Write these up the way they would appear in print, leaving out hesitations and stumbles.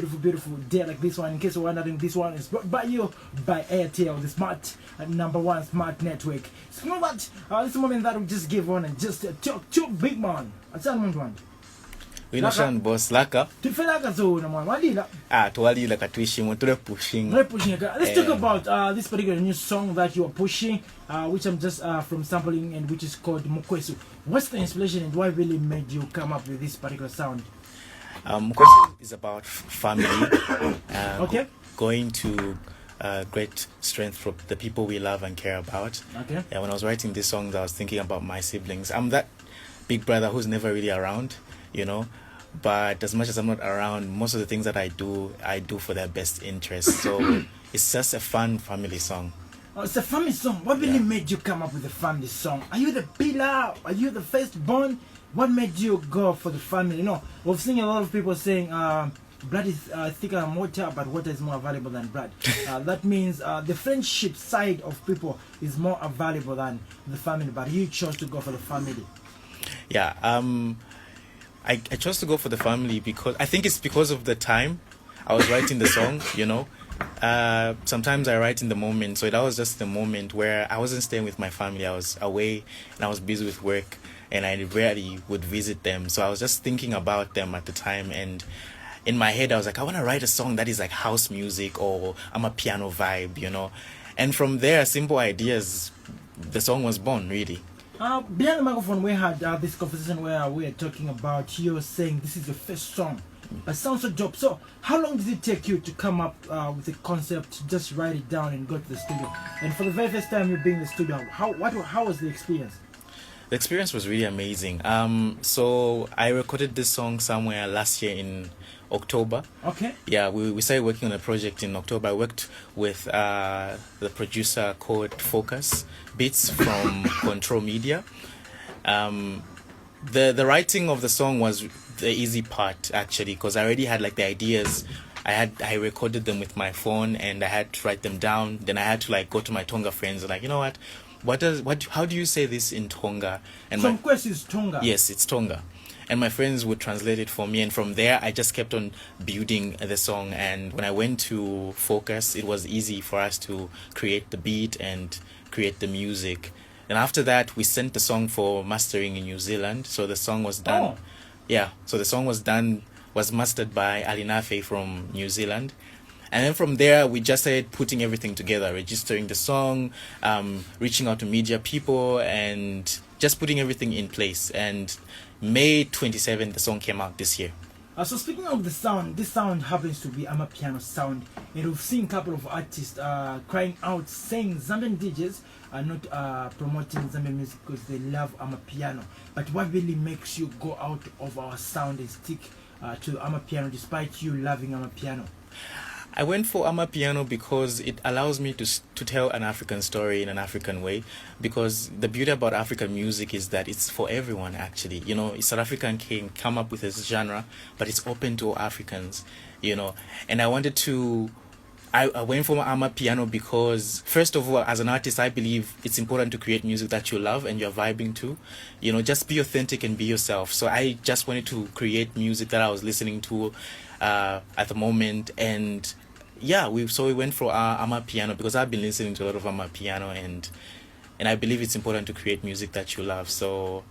Beautiful day like this one. In case you're wondering, this one is brought by you by Airtel, the smart number one smart network. So you know what? This moment that we just give on and just talk to big man. What's that one? We know Shan boss laka. To feel like a zone, man. What did that? To wali like a twishing, to pushing. Let's talk about this particular new song that you are pushing, which I'm just from sampling and which is called Mukwesu. What's the inspiration and what really made you come up with this particular sound? Mukwesu is about family. Okay. Going to great strength from the people we love and care about. Okay. Yeah, when I was writing these songs, I was thinking about my siblings. I'm that big brother who's never really around, you know. But as much as I'm not around, most of the things that I do for their best interest. So it's just a fun family song. Oh, it's a family song. What really made you come up with a family song? Are you the pillar? Are you the firstborn? What made you go for the family? You know, we've seen a lot of people saying blood is thicker than water, but water is more valuable than blood. That means the friendship side of people is more valuable than the family, but you chose to go for the family. Yeah, I chose to go for the family because I think it's because of the time I was writing the song, you know. Sometimes I write in the moment, so that was just the moment where I wasn't staying with my family. I was away and I was busy with work and I rarely would visit them. So I was just thinking about them at the time, and in my head I was like, I want to write a song that is like house music or Amapiano vibe, you know. And from there, simple ideas, the song was born, really. Behind the microphone, we had this conversation where we were talking about you saying this is your first song. It sounds so dope. So, how long did it take you to come up with a concept, to just write it down and go to the studio? And for the very first time you being in the studio, how was the experience? The experience was really amazing. So I recorded this song somewhere last year in October. Okay. Yeah, we started working on a project in October. I worked with the producer called Focus Beats from Control Media. The writing of the song was the easy part, actually, because I already had like the ideas. I recorded them with my phone and I had to write them down. Then I had to like go to my Tonga friends and like, you know what, how do you say this in Tonga? And some question is Tonga. Yes, it's Tonga. And my friends would translate it for me, and from there I just kept on building the song. And when I went to Focus, it was easy for us to create the beat and create the music. And after that, we sent the song for mastering in New Zealand. So the song was done. Oh. Yeah, so the song was mastered by Alinafe from New Zealand. And then from there, we just started putting everything together, registering the song, reaching out to media people, and just putting everything in place. And May 27th, the song came out this year. So speaking of the sound, this sound happens to be Amapiano sound. And we've seen a couple of artists crying out, saying Zambian DJs are not promoting Zambian music because they love Amapiano. But what really makes you go out of our sound and stick to Amapiano despite you loving Amapiano? I went for Amapiano because it allows me to tell an African story in an African way. Because the beauty about African music is that it's for everyone, actually. You know, South African can come up with this genre, but it's open to all Africans, you know. And I wanted to... I went for Amapiano because, first of all, as an artist, I believe it's important to create music that you love and you're vibing to. You know, just be authentic and be yourself. So I just wanted to create music that I was listening to at the moment. And yeah, we went for Amapiano because I've been listening to a lot of Amapiano, and I believe it's important to create music that you love. So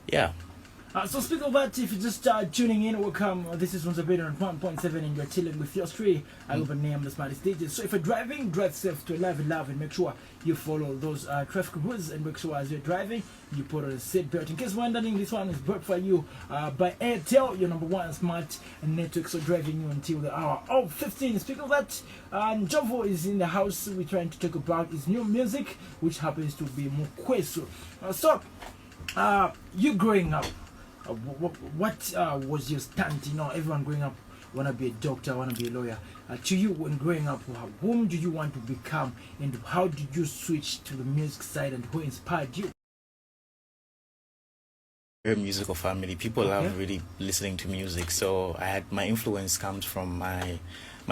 yeah. So speaking of that, if you're just tuning in, welcome. This is Unza Radio on 1.7 and you're chilling with yours three. I hope I name the smartest stages. So if you're driving, drive safe to live and love, and make sure you follow those traffic rules, and make sure as you're driving, you put on a seatbelt. In case you're wondering, this one is brought for you by Airtel, your number one smart network. So driving you until the hour of 15. Speaking of that, Jovo is in the house. We're trying to talk about his new music, which happens to be Mukwesu. You growing up, what was your stunt? You know, everyone growing up want to be a doctor, want to be a lawyer. To you, when growing up, whom do you want to become, and how did you switch to the music side, and who inspired you? Very musical family. People love really listening to music. So my influence comes from my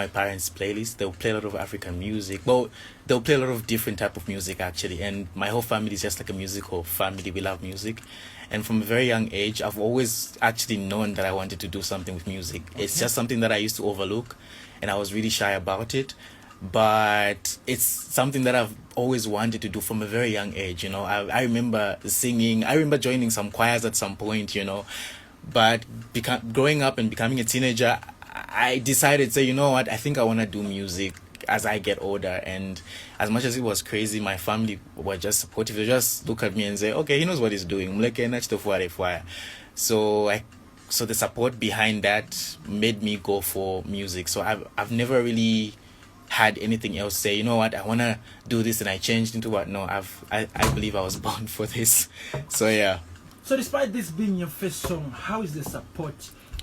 parents' playlist. They'll play a lot of African music. Well, they'll play a lot of different type of music, actually. And my whole family is just like a musical family. We love music. And from a very young age, I've always actually known that I wanted to do something with music. It's just something that I used to overlook, and I was really shy about it. But it's something that I've always wanted to do from a very young age. You know, I remember singing. I remember joining some choirs at some point. You know, but growing up and becoming a teenager, I decided, say, you know what, I think I want to do music as I get older. And as much as it was crazy, my family were just supportive. They just look at me and say, okay, he knows what he's doing. So the support behind that made me go for music. So I've never really had anything else say, you know what, I want to do this, and I changed into what. No, I believe I was born for this. So yeah. So despite this being your first song, how is the support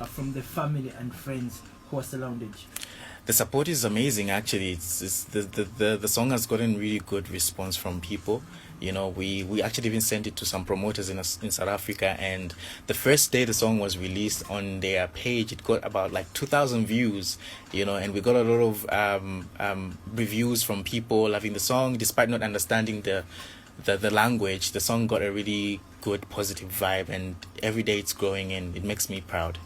from the family and friends who are surrounded you? The support is amazing, actually. It's the song has gotten really good response from people. You know, we actually even sent it to some promoters in South Africa, and the first day the song was released on their page, it got about like 2,000 views. You know, and we got a lot of reviews from people loving the song, despite not understanding the language. The song got a really good positive vibe, and every day it's growing, and it makes me proud.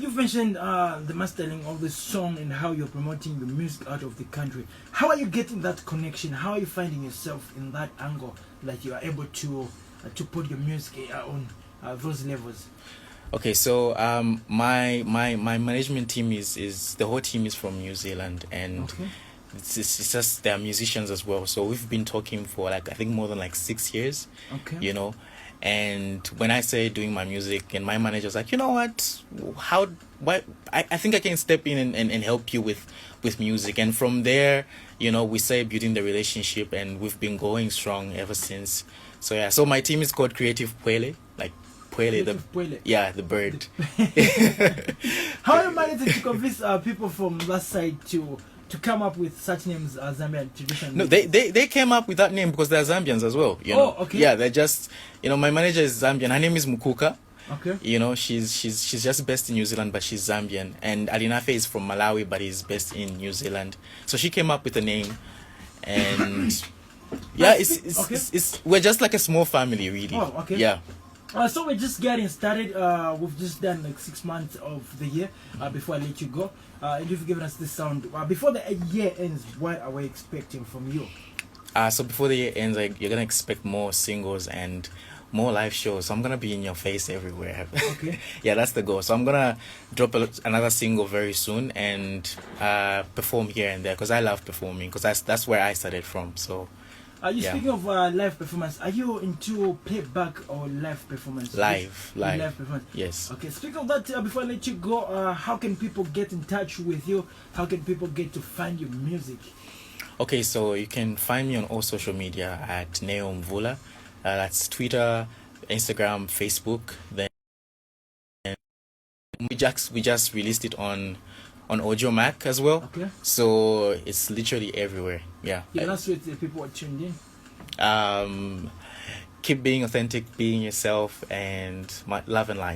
You've mentioned the mastering of the song and how you're promoting your music out of the country. How are you getting that connection? How are you finding yourself in that angle that you are able to put your music on those levels? Okay, so my management team is the whole team is from New Zealand, and okay. It's just they're musicians as well. So we've been talking for like I think more than like 6 years. Okay. You know. And when I started doing my music, and my manager was like, you know what, I think I can step in and help you with music. And from there, you know, we started building the relationship, and we've been going strong ever since. So yeah, so my team is called Creative Pwele, like Pwele, the bird. How are you managing to convince people from that side to come up with such names as Zambian traditional? No, they came up with that name because they're Zambians as well. You know? Oh, okay. Yeah, they're just, you know, my manager is Zambian. Her name is Mukuka. Okay. You know, she's just based in New Zealand, but she's Zambian. And Alinafe is from Malawi, but he's based in New Zealand. So she came up with a name, and yeah, it's we're just like a small family, really. Oh, okay. Yeah. So we're just getting started. We've just done like 6 months of the year before I let you go. And you've given us this sound. Before the year ends, what are we expecting from you? So before the year ends, you're going to expect more singles and more live shows. So I'm going to be in your face everywhere. Okay. Yeah, that's the goal. So I'm going to drop another single very soon and perform here and there, because I love performing, because that's where I started from. So speaking of live performance, are you into playback or live performance? Live performance. Yes. Okay, speaking of that, before I let you go, how can people get in touch with you? How can people get to find your music? Okay, so you can find me on all social media at Nayo Mvula. That's Twitter, Instagram, Facebook. Then we just released it on Audio Mac as well. Okay. So it's literally everywhere. Yeah. That's what the people are tuned in. Keep being authentic, being yourself, and love and light.